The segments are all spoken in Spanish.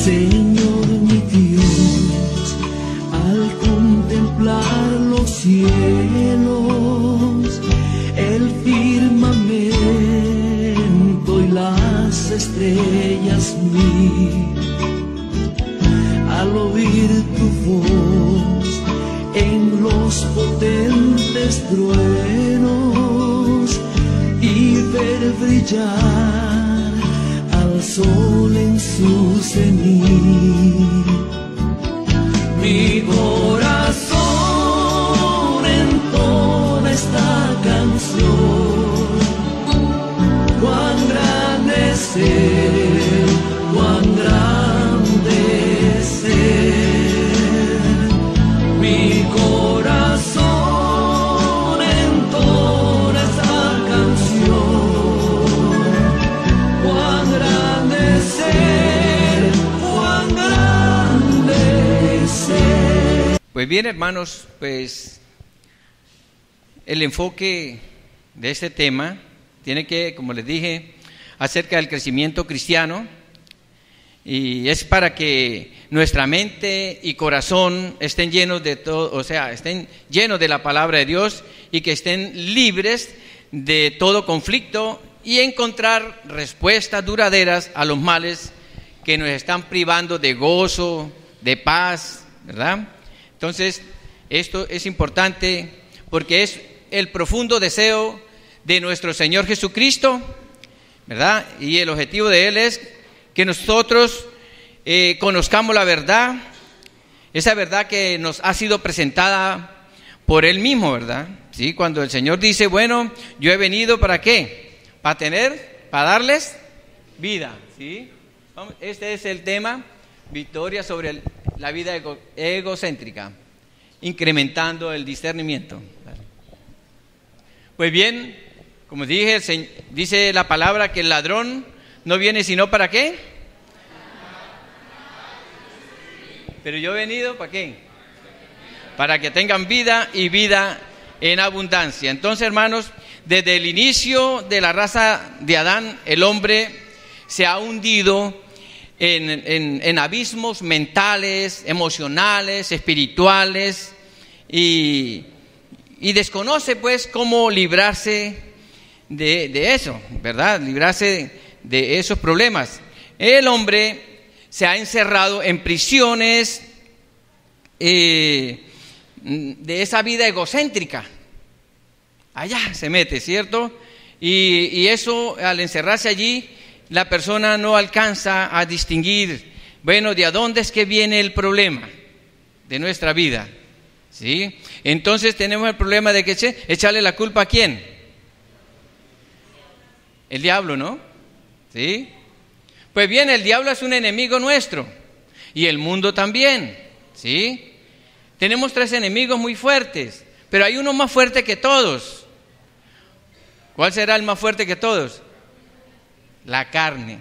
Señor mi Dios, al contemplar los cielos, el firmamento y las estrellas mil, al oír tu voz en los potentes truenos y ver brillar al sol en su cenit, mi corazón entona esta canción. Cuán grande es Él, cuán grande es Él. Mi corazón entona esta canción. Cuán grande es Él, cuán grande es Él. Pues bien, hermanos, pues el enfoque de este tema tiene que, como les dije, acerca del crecimiento cristiano, y es para que nuestra mente y corazón estén llenos de todo, o sea, estén llenos de la palabra de Dios y que estén libres de todo conflicto y encontrar respuestas duraderas a los males que nos están privando de gozo, de paz, ¿verdad? Entonces, esto es importante porque es el profundo deseo de nuestro Señor Jesucristo, ¿verdad? Y el objetivo de Él es que nosotros conozcamos la verdad, esa verdad que nos ha sido presentada por Él mismo, ¿verdad? ¿Sí? Cuando el Señor dice, bueno, yo he venido ¿para qué? Para darles vida, ¿sí? Este es el tema, victoria sobre la vida egocéntrica, incrementando el discernimiento. Pues bien, como dije, dice la palabra que el ladrón no viene sino ¿para qué? Pero yo he venido ¿para qué? Para que tengan vida y vida en abundancia. Entonces, hermanos, desde el inicio de la raza de Adán, el hombre se ha hundido en abismos mentales, emocionales, espirituales, y desconoce pues cómo librarse de eso, ¿verdad? Librarse de esos problemas. El hombre se ha encerrado en prisiones de esa vida egocéntrica. Allá se mete, ¿cierto? Y eso, al encerrarse allí, la persona no alcanza a distinguir, bueno, ¿de dónde es que viene el problema de nuestra vida? ¿Sí? Entonces tenemos el problema de que echarle la culpa ¿a quién? El diablo, ¿no? ¿Sí? Pues bien, el diablo es un enemigo nuestro y el mundo también, ¿sí? Tenemos 3 enemigos muy fuertes, pero hay uno más fuerte que todos. ¿Cuál será el más fuerte que todos? La carne,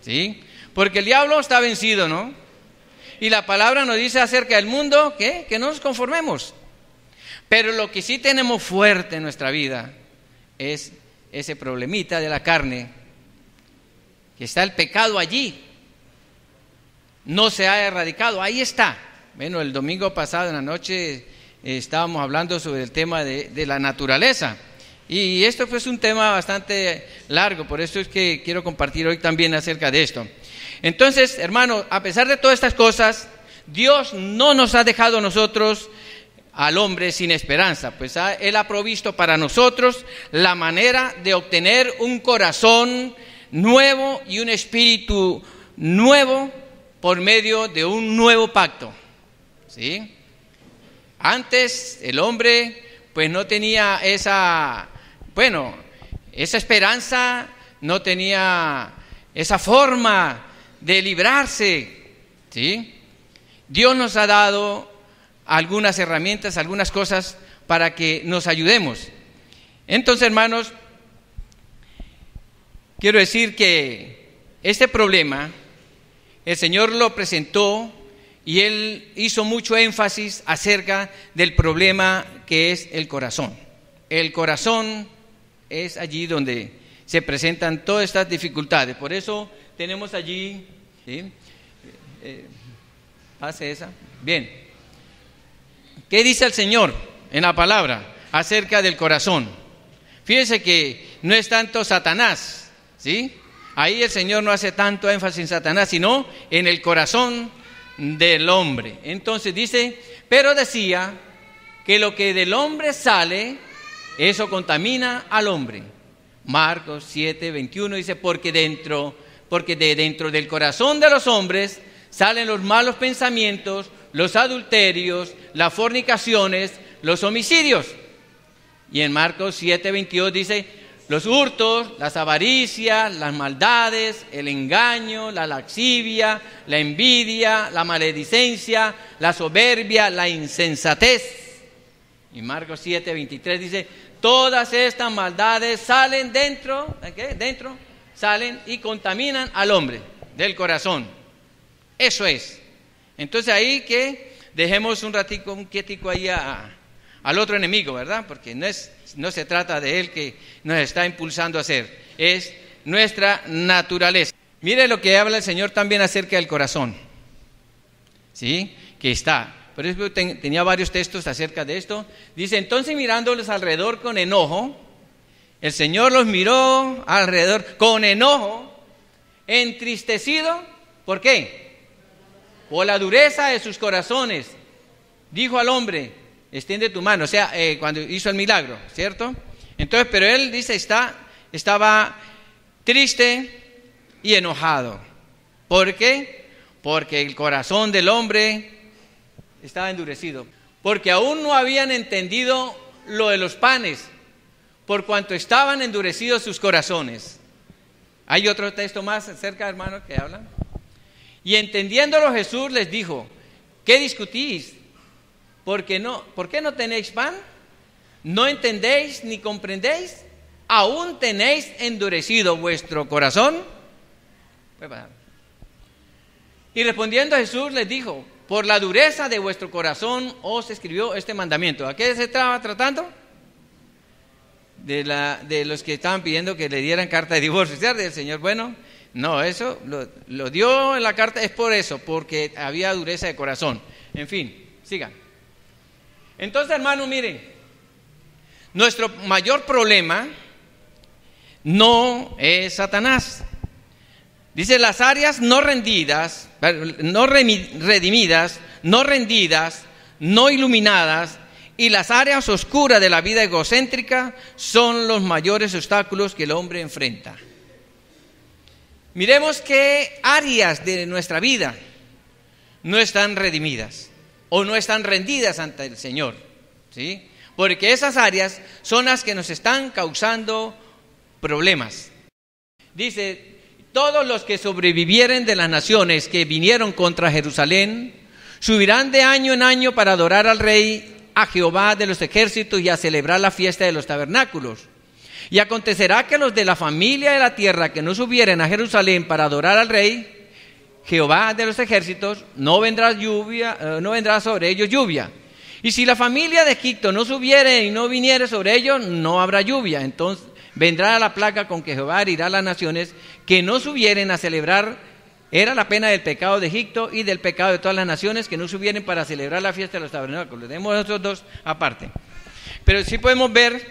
¿sí? Porque el diablo está vencido, ¿no? Y la palabra nos dice acerca del mundo, ¿qué? Que no nos conformemos. Pero lo que sí tenemos fuerte en nuestra vida es ese problemita de la carne, que está el pecado allí. No se ha erradicado, ahí está. Bueno, el domingo pasado en la noche estábamos hablando sobre el tema de la naturaleza. Y esto fue un tema bastante largo, por eso es que quiero compartir hoy también acerca de esto. Entonces, hermanos, a pesar de todas estas cosas, Dios no nos ha dejado a nosotros, al hombre, sin esperanza, pues Él ha provisto para nosotros la manera de obtener un corazón nuevo y un espíritu nuevo por medio de un nuevo pacto, ¿sí? Antes el hombre pues no tenía esa esperanza, no tenía esa forma de librarse, ¿sí? Dios nos ha dado algunas herramientas, algunas cosas para que nos ayudemos. Entonces, hermanos, quiero decir que este problema el Señor lo presentó y Él hizo mucho énfasis acerca del problema que es el corazón. El corazón es allí donde se presentan todas estas dificultades. Por eso tenemos allí ¿Sí? Hace esa. Bien. ¿Qué dice el Señor en la palabra acerca del corazón? Fíjense que no es tanto Satanás, ¿sí? Ahí el Señor no hace tanto énfasis en Satanás, sino en el corazón del hombre. Entonces dice, pero decía que lo que del hombre sale, eso contamina al hombre. Marcos 7:21 dice, porque de dentro del corazón de los hombres salen los malos pensamientos, los adulterios, las fornicaciones, los homicidios. Y en Marcos 7:22 dice, los hurtos, las avaricias, las maldades, el engaño, la lascivia, la envidia, la maledicencia, la soberbia, la insensatez. Y Marcos 7:23 dice, todas estas maldades salen dentro, salen y contaminan al hombre del corazón. Eso es. Entonces ahí que dejemos un ratico, un quietico ahí al otro enemigo, ¿verdad? Porque no se trata de él que nos está impulsando a hacer, es nuestra naturaleza. Mire lo que habla el Señor también acerca del corazón, ¿sí? Que está. Por eso tenía varios textos acerca de esto. Dice, entonces mirándolos alrededor con enojo, el Señor los miró alrededor con enojo, entristecido. ¿Por qué? Por la dureza de sus corazones. Dijo al hombre, extiende tu mano, o sea, cuando hizo el milagro, ¿cierto? Entonces, pero él dice, estaba triste y enojado. ¿Por qué? Porque el corazón del hombre estaba endurecido. Porque aún no habían entendido lo de los panes, por cuanto estaban endurecidos sus corazones. Hay otro texto más cerca, hermano, que habla. Y entendiéndolo Jesús les dijo, ¿qué discutís? ¿Por qué no tenéis pan? ¿No entendéis ni comprendéis? ¿Aún tenéis endurecido vuestro corazón? Y respondiendo Jesús les dijo, por la dureza de vuestro corazón os escribió este mandamiento. ¿A qué se estaba tratando? De los que estaban pidiendo que le dieran carta de divorcio, ¿cierto? El Señor, bueno, no, eso lo dio en la carta, es por eso, porque había dureza de corazón. En fin, sigan. Entonces, hermano, miren, nuestro mayor problema no es Satanás. Dice, las áreas no rendidas, no redimidas, no rendidas, no iluminadas, y las áreas oscuras de la vida egocéntrica son los mayores obstáculos que el hombre enfrenta. Miremos qué áreas de nuestra vida no están redimidas o no están rendidas ante el Señor, ¿sí? Porque esas áreas son las que nos están causando problemas. Dice, todos los que sobrevivieren de las naciones que vinieron contra Jerusalén, subirán de año en año para adorar al Rey, a Jehová de los ejércitos, y a celebrar la fiesta de los tabernáculos. Y acontecerá que los de la familia de la tierra que no subieren a Jerusalén para adorar al Rey, Jehová de los ejércitos, no vendrá sobre ellos lluvia. Y si la familia de Egipto no subiere y no viniere sobre ellos, no habrá lluvia. Entonces vendrá la plaga con que Jehová herirá a las naciones que no subieren a celebrar. Era la pena del pecado de Egipto y del pecado de todas las naciones que no subieren para celebrar la fiesta de los tabernáculos. Tenemos esos dos aparte. Pero sí podemos ver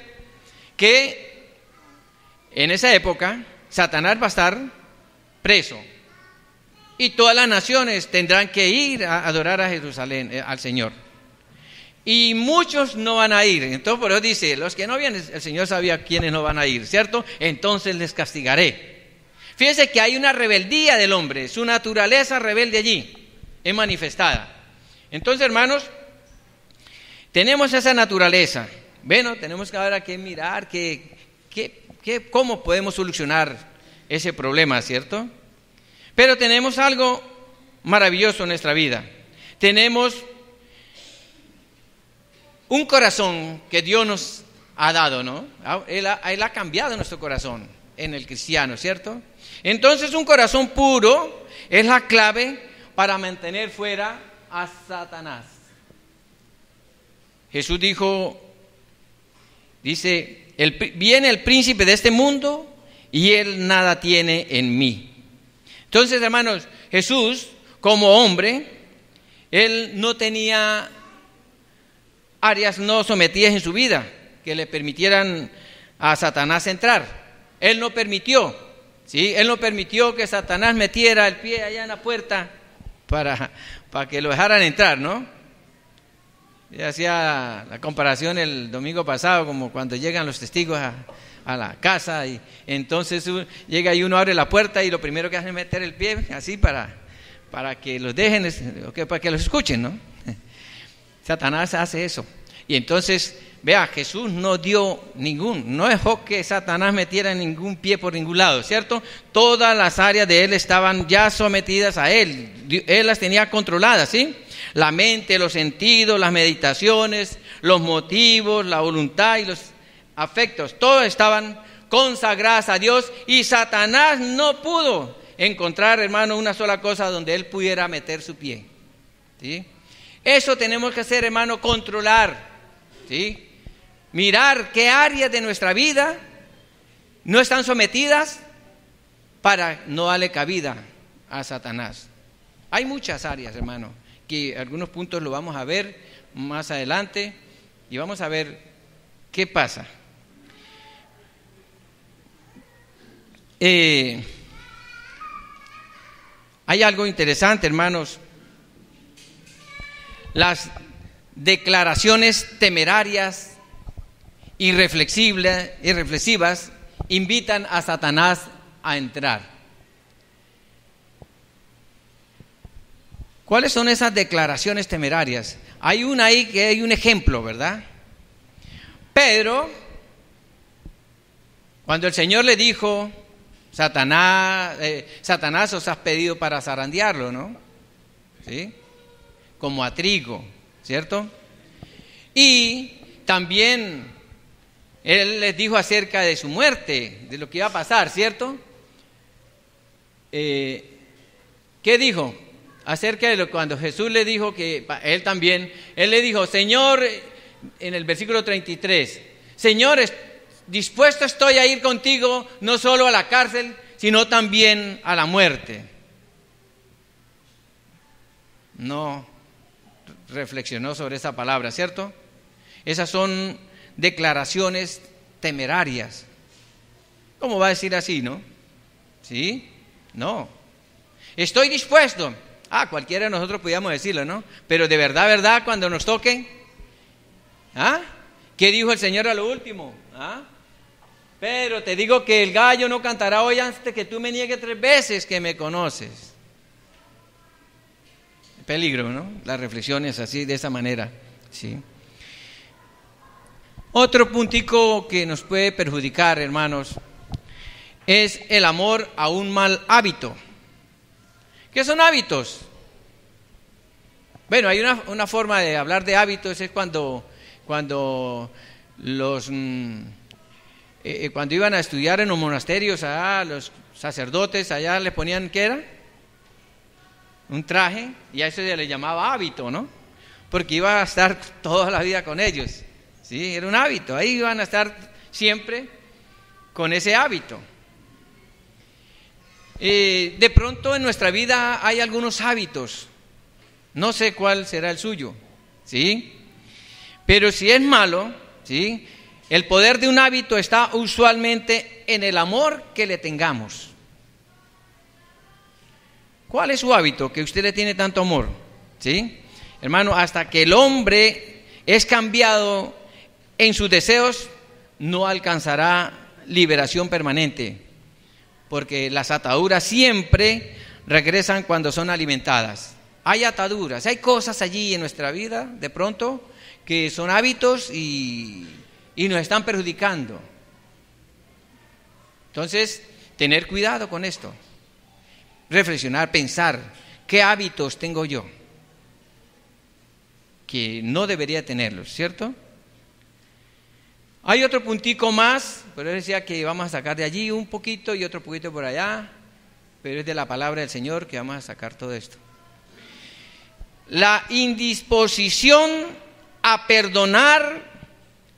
que en esa época Satanás va a estar preso. Y todas las naciones tendrán que ir a adorar a Jerusalén, al Señor. Y muchos no van a ir. Entonces por eso dice, los que no vienen, el Señor sabía quiénes no van a ir, ¿cierto? Entonces les castigaré. Fíjense que hay una rebeldía del hombre, su naturaleza rebelde allí, es manifestada. Entonces, hermanos, tenemos esa naturaleza. Bueno, tenemos que ahora que mirar cómo podemos solucionar ese problema, ¿cierto? Pero tenemos algo maravilloso en nuestra vida. Tenemos un corazón que Dios nos ha dado, ¿no? Él ha cambiado nuestro corazón en el cristiano, ¿cierto? Entonces un corazón puro es la clave para mantener fuera a Satanás. Jesús dice, viene el príncipe de este mundo y él nada tiene en mí. Entonces, hermanos, Jesús, como hombre, él no tenía áreas no sometidas en su vida que le permitieran a Satanás entrar. Él no permitió, ¿sí? Él no permitió que Satanás metiera el pie allá en la puerta para que lo dejaran entrar, ¿no? Yo hacía la comparación el domingo pasado, como cuando llegan los testigos a la casa y entonces llega y uno abre la puerta y lo primero que hace es meter el pie así para que los dejen, para que los escuchen, ¿no? Satanás hace eso. Y entonces, vea, Jesús no dejó que Satanás metiera ningún pie por ningún lado, ¿cierto? Todas las áreas de él estaban ya sometidas a él. Él las tenía controladas, ¿sí? La mente, los sentidos, las meditaciones, los motivos, la voluntad y los afectos, todos estaban consagrados a Dios y Satanás no pudo encontrar, hermano, una sola cosa donde él pudiera meter su pie, ¿sí? Eso tenemos que hacer, hermano, controlar, ¿sí? Mirar qué áreas de nuestra vida no están sometidas para no darle cabida a Satanás. Hay muchas áreas, hermano, que algunos puntos lo vamos a ver más adelante y vamos a ver qué pasa. Hay algo interesante, hermanos. Las declaraciones temerarias y reflexivas invitan a Satanás a entrar. ¿Cuáles son esas declaraciones temerarias? Hay una ahí que hay un ejemplo, ¿verdad? Pedro, cuando el Señor le dijo, Satanás, os has pedido para zarandearlo, ¿no? ¿Sí? Como a trigo, ¿cierto? Y también él les dijo acerca de su muerte, de lo que iba a pasar, ¿cierto? ¿Qué dijo? Acerca de cuando Jesús le dijo que él también, él le dijo, Señor, en el versículo 33, Señor, dispuesto estoy a ir contigo no solo a la cárcel, sino también a la muerte. No reflexionó sobre esa palabra, ¿cierto? Esas son declaraciones temerarias. ¿Cómo va a decir así, no? ¿Sí? No. Estoy dispuesto. Cualquiera de nosotros podíamos decirlo, ¿no? Pero de verdad, cuando nos toque, ¿qué dijo el Señor a lo último? Pero te digo que el gallo no cantará hoy antes que tú me niegues 3 veces que me conoces. Peligro, ¿no? Las reflexiones así, de esa manera, ¿sí? Otro puntico que nos puede perjudicar, hermanos, es el amor a un mal hábito. ¿Qué son hábitos? Bueno, hay una forma de hablar de hábitos, es cuando iban a estudiar en los monasterios, los sacerdotes allá les ponían, ¿qué era? Un traje, y a eso se le llamaba hábito, ¿no? Porque iba a estar toda la vida con ellos, ¿sí? Era un hábito, ahí iban a estar siempre con ese hábito. De pronto en nuestra vida hay algunos hábitos, no sé cuál será el suyo, ¿sí? Pero si es malo, ¿sí? El poder de un hábito está usualmente en el amor que le tengamos. ¿Cuál es su hábito que usted le tiene tanto amor? ¿Sí? Hermano, hasta que el hombre es cambiado en sus deseos, no alcanzará liberación permanente, porque las ataduras siempre regresan cuando son alimentadas. Hay ataduras, hay cosas allí en nuestra vida, de pronto, que son hábitos y nos están perjudicando. Entonces, tener cuidado con esto. Reflexionar, pensar, ¿qué hábitos tengo yo? Que no debería tenerlos, ¿cierto? Hay otro puntico más, pero él decía que vamos a sacar de allí un poquito y otro poquito por allá, pero es de la palabra del Señor que vamos a sacar todo esto. La indisposición a perdonar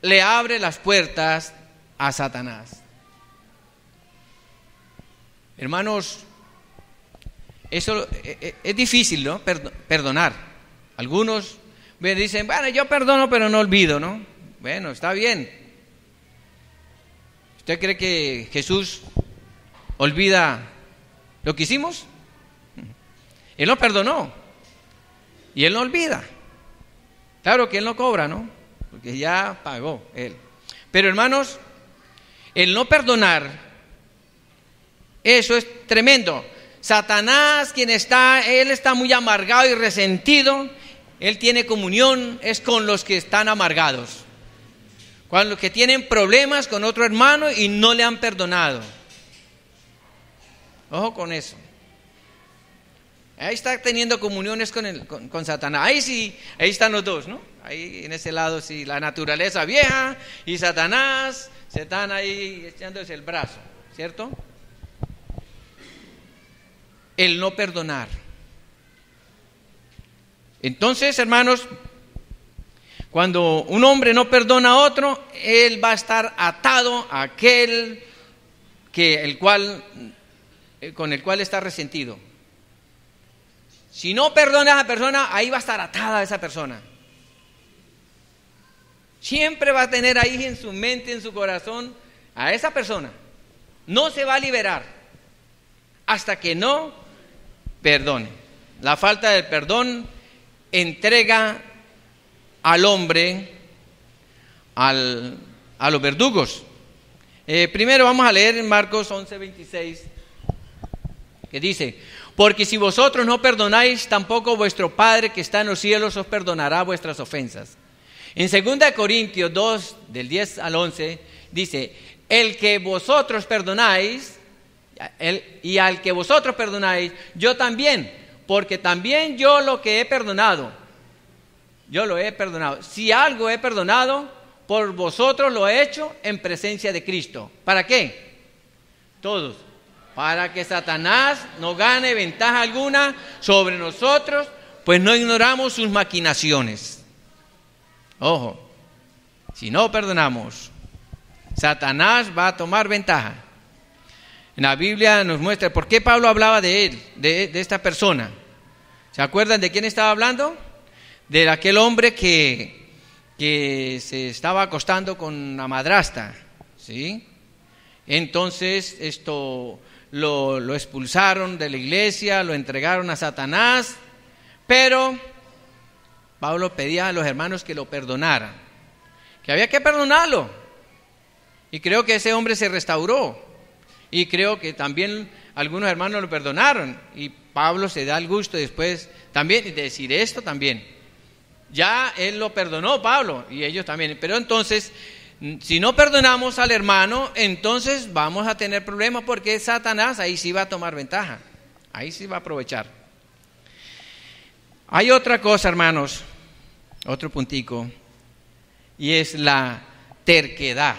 le abre las puertas a Satanás. Hermanos, Eso es difícil, ¿no? Perdonar. Algunos dicen, bueno, yo perdono pero no olvido, ¿no? Bueno, está bien. ¿Usted cree que Jesús olvida lo que hicimos? Él no perdonó y Él no olvida. Claro que Él no cobra, ¿no? Porque ya pagó Él. Pero hermanos, el no perdonar, eso es tremendo. Satanás, él está muy amargado y resentido. Él tiene comunión, es con los que están amargados. Con los que tienen problemas con otro hermano y no le han perdonado. Ojo con eso. Ahí está teniendo comuniones con Satanás. Ahí sí, ahí están los dos, ¿no? Ahí en ese lado sí, la naturaleza vieja y Satanás se están ahí echándose el brazo, ¿cierto? El no perdonar. Entonces, hermanos, cuando un hombre no perdona a otro, él va a estar atado a aquel con el cual está resentido. Si no perdona a esa persona, ahí va a estar atada a esa persona. Siempre va a tener ahí en su mente, en su corazón, a esa persona. No se va a liberar hasta que no perdone. La falta del perdón entrega al hombre a los verdugos. Primero vamos a leer en Marcos 11:26, que dice: porque si vosotros no perdonáis, tampoco vuestro Padre que está en los cielos os perdonará vuestras ofensas. En 2 Corintios 2, del 10 al 11, dice: el que vosotros perdonáis, y al que vosotros perdonáis, yo también, porque también yo lo que he perdonado, yo lo he perdonado. Si algo he perdonado, por vosotros lo he hecho en presencia de Cristo. ¿Para qué? Todos. Para que Satanás no gane ventaja alguna sobre nosotros, pues no ignoramos sus maquinaciones. Ojo, si no perdonamos, Satanás va a tomar ventaja. En la Biblia nos muestra por qué Pablo hablaba de él, de esta persona. ¿Se acuerdan de quién estaba hablando? De aquel hombre que se estaba acostando con la madrastra, ¿sí? Entonces lo expulsaron de la iglesia, lo entregaron a Satanás, pero Pablo pedía a los hermanos que lo perdonaran, que había que perdonarlo. Y creo que ese hombre se restauró. Y creo que también algunos hermanos lo perdonaron. Y Pablo se da el gusto después también de decir esto también. Ya él lo perdonó, Pablo, y ellos también. Pero entonces, si no perdonamos al hermano, entonces vamos a tener problemas, porque Satanás ahí sí va a tomar ventaja. Ahí sí va a aprovechar. Hay otra cosa, hermanos, otro puntico, y es la terquedad.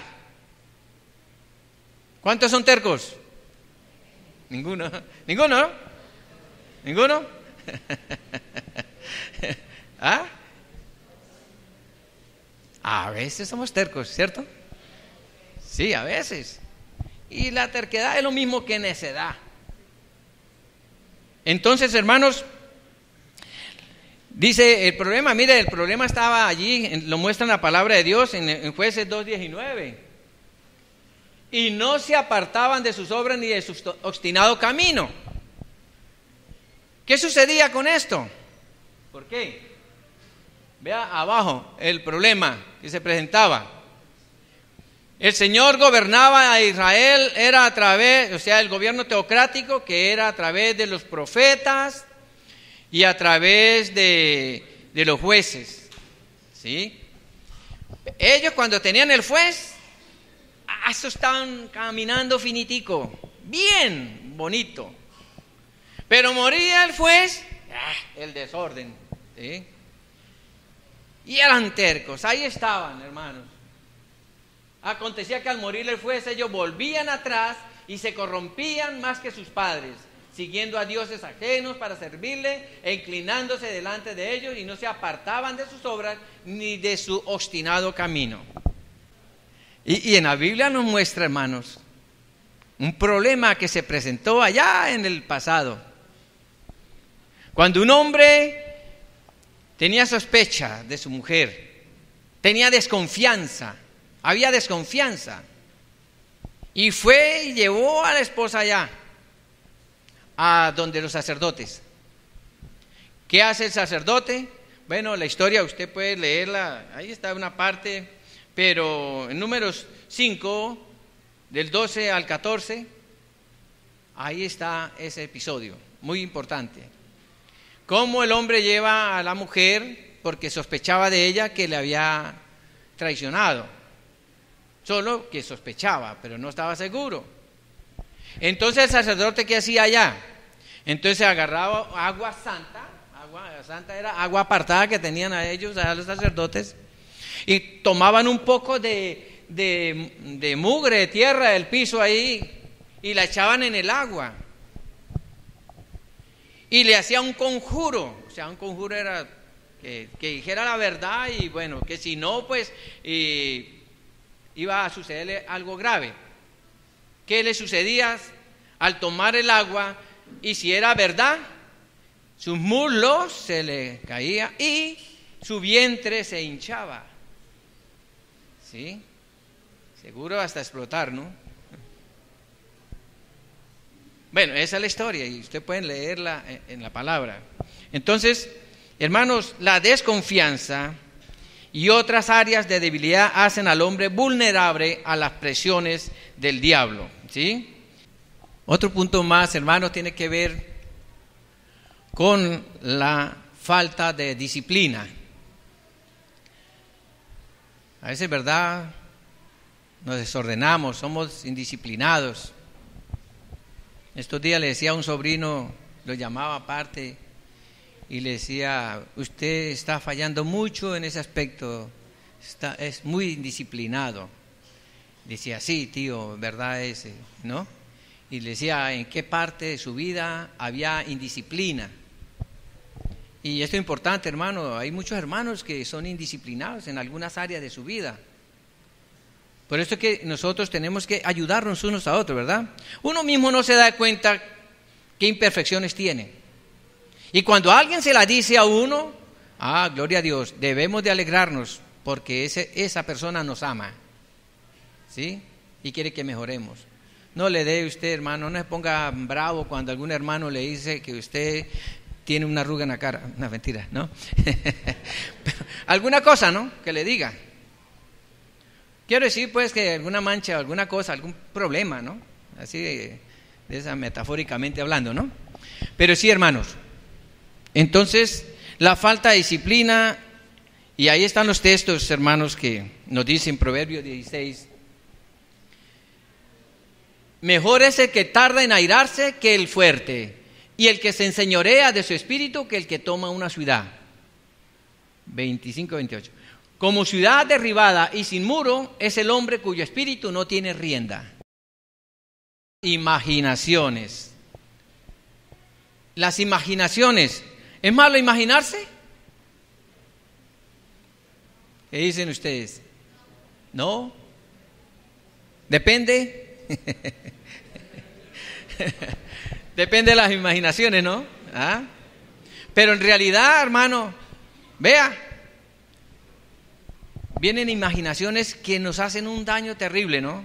¿Cuántos son tercos? Ninguno. ¿Ninguno? ¿Ninguno? ¿Ah? A veces somos tercos, ¿cierto? Sí, a veces. Y la terquedad es lo mismo que necedad. Entonces, hermanos, dice el problema, mire, el problema estaba allí, lo muestra en la palabra de Dios en Jueces 2:19. Y no se apartaban de sus obras ni de su obstinado camino. ¿Qué sucedía con esto? ¿Por qué? Vea abajo el problema que se presentaba. El Señor gobernaba a Israel, era a través, o sea, el gobierno teocrático, que era a través de los profetas y a través de los jueces, ¿sí? Ellos, cuando tenían el juez, eso estaban caminando finitico, bien bonito. Pero moría el juez, el desorden, ¿sí? Y eran tercos, ahí estaban, hermanos. Acontecía que al morir el juez, ellos volvían atrás y se corrompían más que sus padres, siguiendo a dioses ajenos para servirle e inclinándose delante de ellos, y no se apartaban de sus obras ni de su obstinado camino. Y en la Biblia nos muestra, hermanos, un problema que se presentó allá en el pasado. Cuando un hombre tenía sospecha de su mujer, tenía desconfianza, había desconfianza, y fue y llevó a la esposa allá, a donde los sacerdotes. ¿Qué hace el sacerdote? Bueno, la historia usted puede leerla, ahí está una parte, pero en Números 5, del 12 al 14, ahí está ese episodio, muy importante. Cómo el hombre lleva a la mujer porque sospechaba de ella que le había traicionado. Solo que sospechaba, pero no estaba seguro. Entonces el sacerdote, ¿qué hacía allá? Entonces agarraba agua santa era agua apartada que tenían a ellos, a los sacerdotes, y tomaban un poco de mugre, de tierra del piso ahí, y la echaban en el agua. Y le hacía un conjuro, o sea, un conjuro era que dijera la verdad, y bueno, que si no, pues iba a sucederle algo grave. ¿Qué le sucedía al tomar el agua? Y si era verdad, sus muslos se le caía y su vientre se hinchaba. ¿Sí? Seguro hasta explotar, ¿no? Bueno, esa es la historia y ustedes pueden leerla en la palabra. Entonces, hermanos, la desconfianza y otras áreas de debilidad hacen al hombre vulnerable a las presiones del diablo, ¿sí? Otro punto más, hermanos, tiene que ver con la falta de disciplina. A veces, ¿verdad?, nos desordenamos, somos indisciplinados. Estos días le decía a un sobrino, lo llamaba aparte, y le decía, usted está fallando mucho en ese aspecto, es muy indisciplinado. Decía, sí, tío, verdad es, ¿no? Y le decía, ¿en qué parte de su vida había indisciplina? Y esto es importante, hermano, hay muchos hermanos que son indisciplinados en algunas áreas de su vida. Por eso es que nosotros tenemos que ayudarnos unos a otros, ¿verdad? Uno mismo no se da cuenta qué imperfecciones tiene. Y cuando alguien se la dice a uno, gloria a Dios, debemos de alegrarnos porque esa persona nos ama, ¿sí? Y quiere que mejoremos. No le dé usted, hermano, no se ponga bravo cuando algún hermano le dice que usted tiene una arruga en la cara. No, mentira, ¿no? Pero alguna cosa, ¿no?, que le diga. Quiero decir, pues, que alguna mancha, alguna cosa, algún problema, ¿no? Así de esa metafóricamente hablando, ¿no? Pero sí, hermanos, entonces, la falta de disciplina, y ahí están los textos, hermanos, que nos dicen Proverbios 16, mejor es el que tarda en airarse que el fuerte, y el que se enseñorea de su espíritu que el que toma una ciudad. 25-28. Como ciudad derribada y sin muro es el hombre cuyo espíritu no tiene rienda. Imaginaciones. Las imaginaciones. ¿Es malo imaginarse? ¿Qué dicen ustedes? ¿No? ¿Depende? Depende de las imaginaciones, ¿no? Pero en realidad, hermano, vea, vienen imaginaciones que nos hacen un daño terrible, ¿no?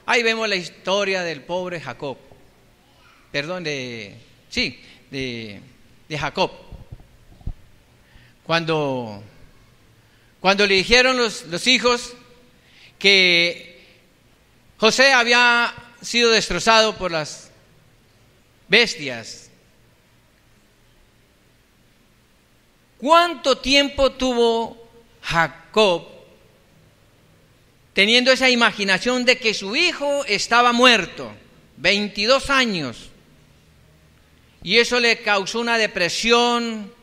Ahí vemos la historia del pobre Jacob. Perdón, de Jacob. Cuando le dijeron los hijos que José había sido destrozado por las bestias. ¿Cuánto tiempo tuvo Jacob teniendo esa imaginación de que su hijo estaba muerto? 22 años. Y eso le causó una depresión,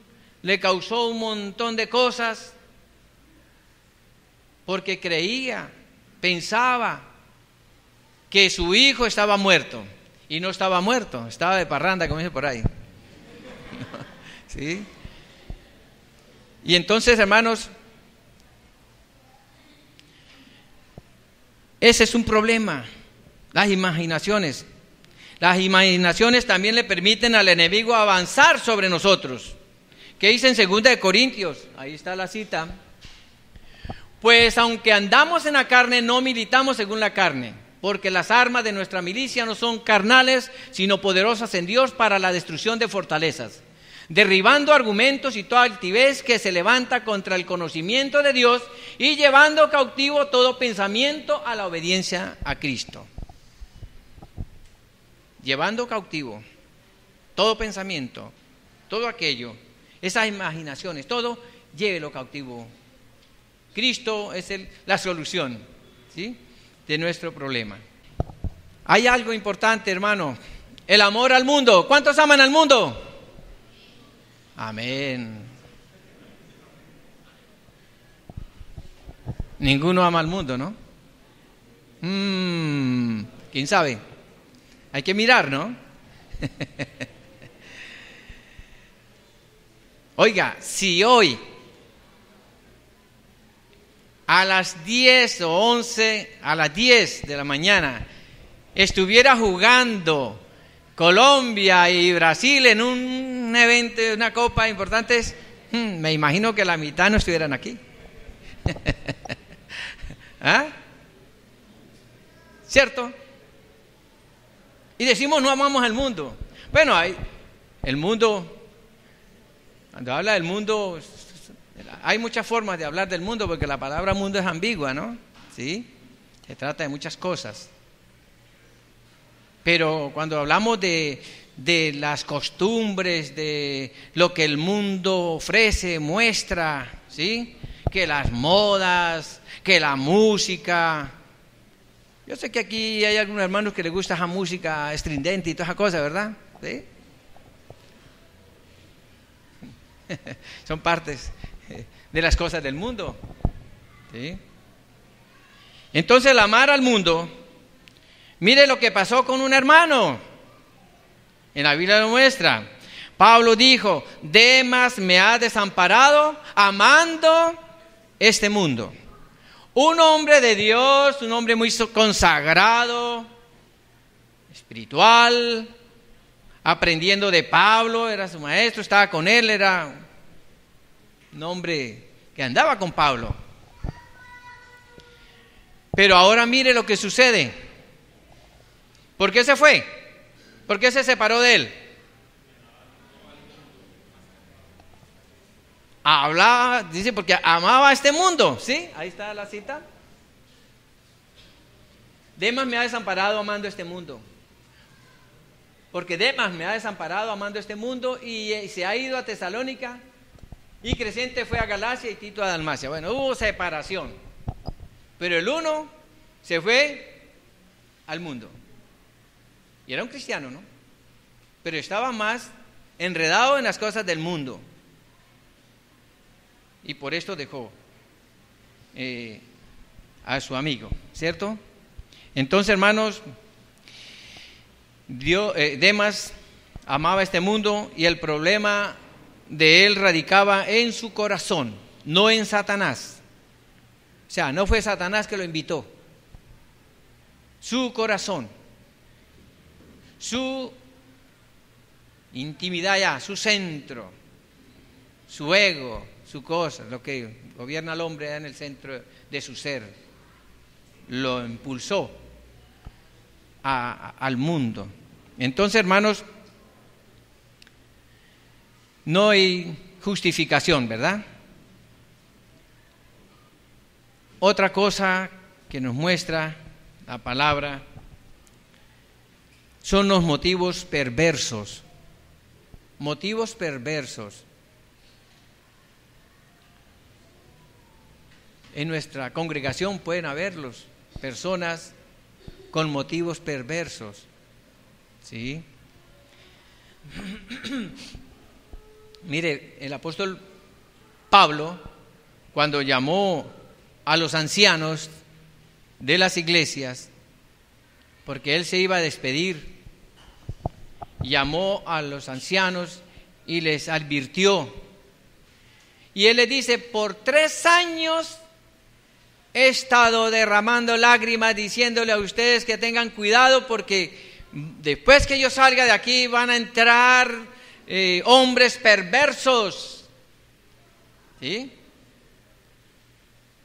le causó un montón de cosas, porque creía, pensaba que su hijo estaba muerto. Y no estaba muerto, estaba de parranda, como dice por ahí. ¿Sí? Y entonces, hermanos, ese es un problema, las imaginaciones. Las imaginaciones también le permiten al enemigo avanzar sobre nosotros. ¿Qué dice en 2 de Corintios? Ahí está la cita. Pues aunque andamos en la carne, no militamos según la carne, porque las armas de nuestra milicia no son carnales, sino poderosas en Dios para la destrucción de fortalezas, derribando argumentos y toda altivez que se levanta contra el conocimiento de Dios y llevando cautivo todo pensamiento a la obediencia a Cristo. Llevando cautivo todo pensamiento, todo aquello, esas imaginaciones, todo, llévelo cautivo. Cristo es la solución, ¿sí?, de nuestro problema. Hay algo importante, hermano, el amor al mundo. ¿Cuántos aman al mundo? Amén. Ninguno ama al mundo, ¿no? ¿Quién sabe? Hay que mirar, ¿no? Oiga, si hoy a las 10 o 11, a las 10 de la mañana, estuviera jugando Colombia y Brasil en un evento, una copa importante, me imagino que la mitad no estuvieran aquí. ¿Ah? ¿Cierto? Y decimos no amamos al mundo. Bueno, el mundo, cuando habla del mundo, hay muchas formas de hablar del mundo porque la palabra mundo es ambigua, ¿no? ¿Sí? Se trata de muchas cosas. Pero cuando hablamos de las costumbres, de lo que el mundo ofrece, muestra, ¿sí?, que las modas, que la música. Yo sé que aquí hay algunos hermanos que les gusta esa música estridente y toda esa cosa, ¿verdad? ¿Sí? Son partes de las cosas del mundo, ¿sí? Entonces, el amar al mundo, mire lo que pasó con un hermano. En la Biblia lo muestra. Pablo dijo: Demas me ha desamparado amando este mundo. Un hombre de Dios, un hombre muy consagrado, espiritual, aprendiendo de Pablo, era su maestro, estaba con él, era un hombre que andaba con Pablo. Pero ahora mire lo que sucede. ¿Por qué se fue? ¿Por qué se separó de él? Hablaba, dice, porque amaba a este mundo, ¿sí? Ahí está la cita. Demas me ha desamparado amando este mundo. Porque Demas me ha desamparado amando este mundo y se ha ido a Tesalónica, y Crescente fue a Galacia y Tito a Dalmacia. Bueno, hubo separación. Pero el uno se fue al mundo. Y era un cristiano, ¿no? Pero estaba más enredado en las cosas del mundo. Y por esto dejó a su amigo, ¿cierto? Entonces, hermanos, Demas amaba este mundo y el problema de él radicaba en su corazón, no en Satanás. O sea, no fue Satanás que lo invitó. Su corazón, su intimidad ya, su centro, su ego, su cosa, lo que gobierna al hombre en el centro de su ser, lo impulsó al mundo. Entonces, hermanos, no hay justificación, ¿verdad? Otra cosa que nos muestra la palabra son los motivos perversos. Motivos perversos. En nuestra congregación pueden haberlos, personas con motivos perversos, ¿sí? Mire, el apóstol Pablo, cuando llamó a los ancianos de las iglesias, porque él se iba a despedir, llamó a los ancianos y les advirtió. Y él les dice: por 3 años he estado derramando lágrimas diciéndole a ustedes que tengan cuidado, porque después que yo salga de aquí van a entrar hombres perversos. ¿Sí?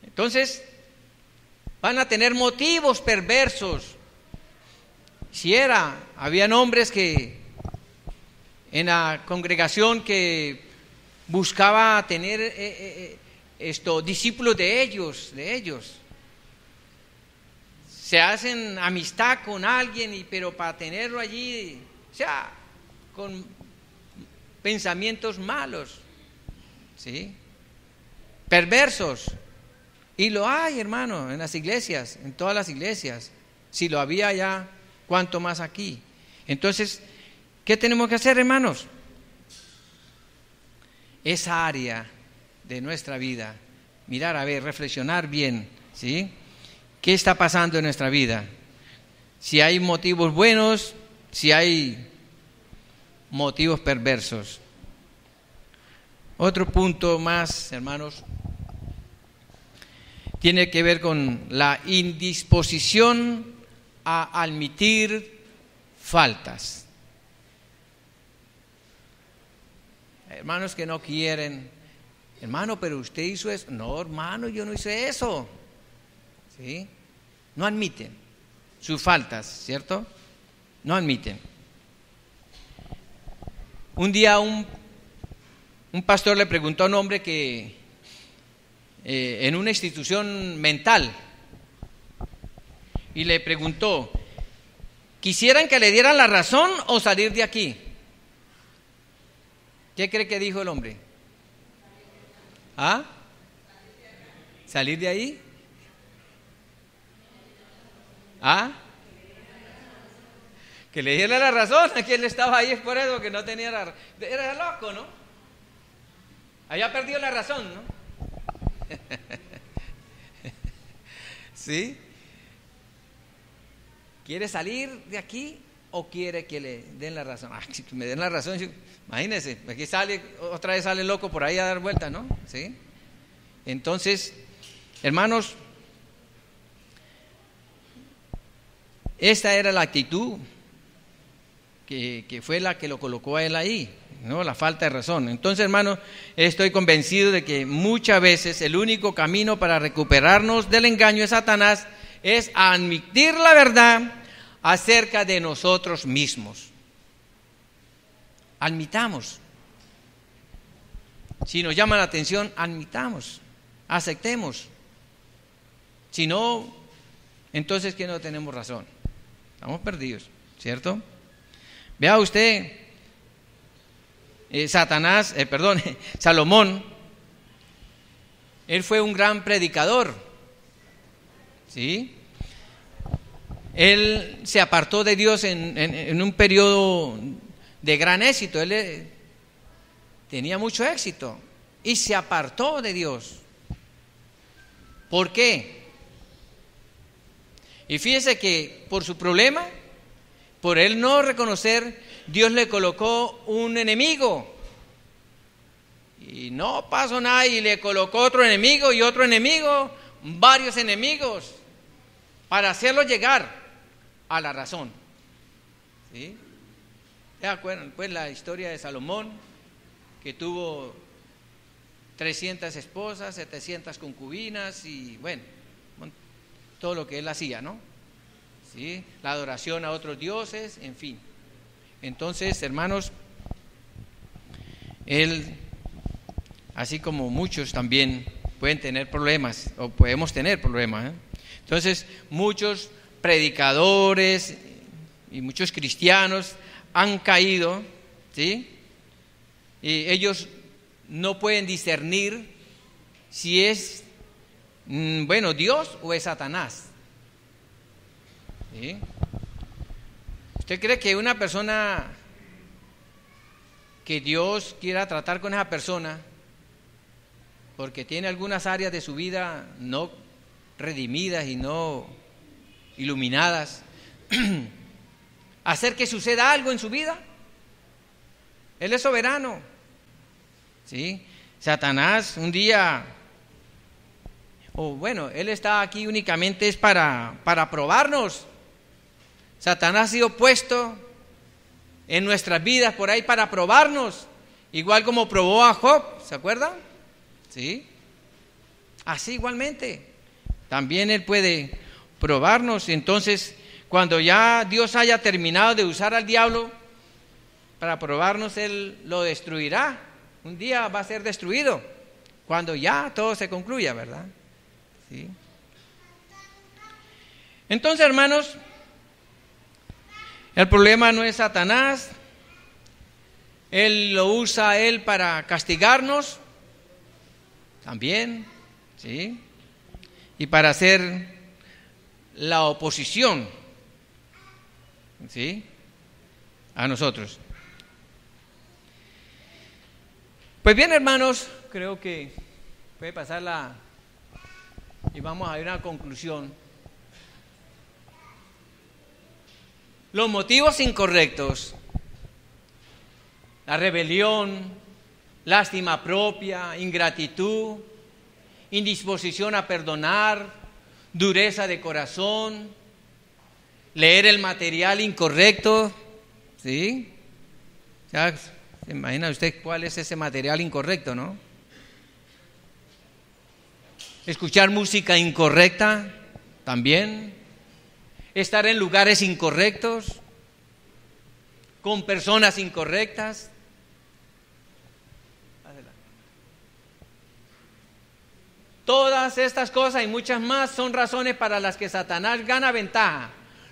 Entonces, van a tener motivos perversos. Habían hombres que en la congregación que buscaba tener discípulos de ellos. Se hacen amistad con alguien, pero para tenerlo allí, o sea, con pensamientos malos, ¿sí? Perversos. Y lo hay, hermano, en las iglesias, en todas las iglesias. Si lo había allá, ¿cuánto más aquí? Entonces, ¿qué tenemos que hacer, hermanos? Esa área de nuestra vida, mirar, a ver, reflexionar bien, ¿sí? ¿Qué está pasando en nuestra vida? Si hay motivos buenos, si hay motivos perversos. Otro punto más, hermanos, tiene que ver con la indisposición a admitir faltas. Hermanos que no quieren, hermano, pero usted hizo eso. No, hermano, yo no hice eso. ¿Sí? No admiten sus faltas, ¿cierto? No admiten. Un día un pastor le preguntó a un hombre que en una institución mental, y le preguntó: ¿quisieran que le dieran la razón o salir de aquí? ¿Qué cree que dijo el hombre? ¿Ah? ¿Salir de ahí? ¿Ah? Que le diera la razón a quien estaba ahí, es por eso que no tenía la razón. Era loco, ¿no? Había perdido la razón, ¿no? ¿Sí? ¿Quiere salir de aquí o quiere que le den la razón? Si me den la razón, imagínense, aquí otra vez sale loco por ahí a dar vueltas, ¿no? ¿Sí? Entonces, hermanos, esta era la actitud que fue la que lo colocó a él ahí, ¿no? La falta de razón. Entonces, hermanos, estoy convencido de que muchas veces el único camino para recuperarnos del engaño de Satanás es admitir la verdad acerca de nosotros mismos. Admitamos. Si nos llama la atención, admitamos, aceptemos. Si no, entonces que no tenemos razón. Estamos perdidos, ¿cierto? Vea usted, Salomón, él fue un gran predicador, ¿sí? Él se apartó de Dios en un periodo de gran éxito. Él tenía mucho éxito y se apartó de Dios. ¿Por qué? Y fíjese que por su problema, por él no reconocer, Dios le colocó un enemigo. Y no pasó nada y le colocó otro enemigo y otro enemigo, varios enemigos, para hacerlo llegar a la razón. ¿Sí? ¿Se acuerdan? Pues la historia de Salomón, que tuvo 300 esposas, 700 concubinas y bueno, todo lo que él hacía, ¿no? ¿Sí? La adoración a otros dioses, en fin. Entonces, hermanos, él, así como muchos también pueden tener problemas, o podemos tener problemas, ¿eh? Entonces, muchos predicadores y muchos cristianos han caído, ¿sí? Y ellos no pueden discernir si es, Dios o es Satanás. ¿Sí? ¿Usted cree que una persona que Dios quiera tratar con esa persona porque tiene algunas áreas de su vida no redimidas y no iluminadas, hacer que suceda algo en su vida? Él es soberano. ¿Sí? Satanás un día, él está aquí únicamente es para probarnos Satanás ha sido puesto en nuestras vidas por ahí para probarnos, igual como probó a Job, ¿se acuerdan? Sí. Así igualmente, también Él puede probarnos. Entonces, cuando ya Dios haya terminado de usar al diablo para probarnos, Él lo destruirá. Un día va a ser destruido, cuando ya todo se concluya, ¿verdad? Sí. Entonces, hermanos, el problema no es Satanás. Él lo usa a Él para castigarnos también, ¿sí? Y para hacer la oposición, ¿sí?, a nosotros. Pues bien, hermanos, creo que puede pasarla y vamos a ir a una conclusión. Los motivos incorrectos, la rebelión, lástima propia, ingratitud, indisposición a perdonar, dureza de corazón, leer el material incorrecto, ¿sí? Ya se imagina usted cuál es ese material incorrecto, ¿no? Escuchar música incorrecta también, estar en lugares incorrectos, con personas incorrectas. Todas estas cosas y muchas más son razones para las que Satanás gana ventaja.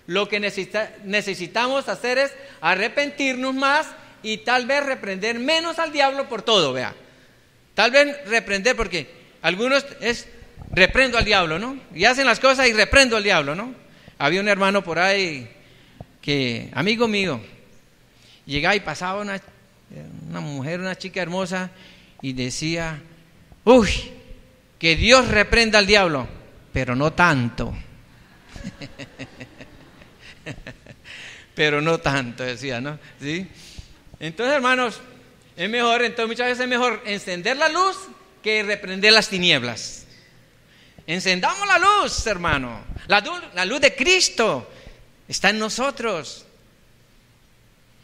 Lo que necesitamos hacer es arrepentirnos más y tal vez reprender menos al diablo por todo, vea. Tal vez reprender, porque algunos es reprendo al diablo, ¿no? Y hacen las cosas y reprendo al diablo, ¿no? Había un hermano por ahí que, amigo mío, llegaba y pasaba una mujer, una chica hermosa, y decía, uy, que Dios reprenda al diablo, pero no tanto. Pero no tanto, decía, ¿no? ¿Sí? Entonces, hermanos, es mejor, entonces muchas veces es mejor encender la luz que reprender las tinieblas. Encendamos la luz, hermano. La luz de Cristo está en nosotros.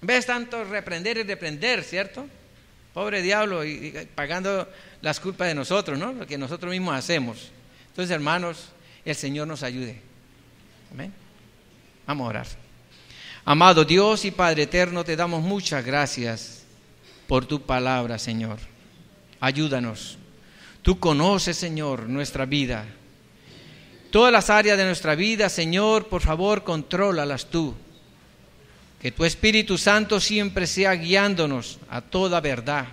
¿Ves tanto reprender y reprender, cierto? Pobre diablo, y pagando las culpas de nosotros, ¿no? Lo que nosotros mismos hacemos. Entonces, hermanos, el Señor nos ayude. Amén. Vamos a orar. Amado Dios y Padre eterno, te damos muchas gracias por tu palabra, Señor. Ayúdanos. Tú conoces, Señor, nuestra vida. Todas las áreas de nuestra vida, Señor, por favor, contrólalas tú. Que tu Espíritu Santo siempre sea guiándonos a toda verdad,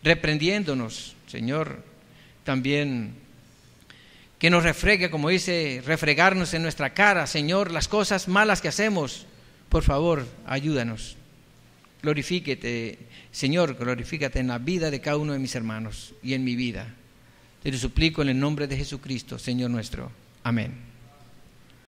reprendiéndonos, Señor, también que nos refregue, como dice, refregarnos en nuestra cara, Señor, las cosas malas que hacemos. Por favor, ayúdanos. Glorifíquete, Señor, glorifícate en la vida de cada uno de mis hermanos y en mi vida. Te lo suplico en el nombre de Jesucristo, Señor nuestro. Amén.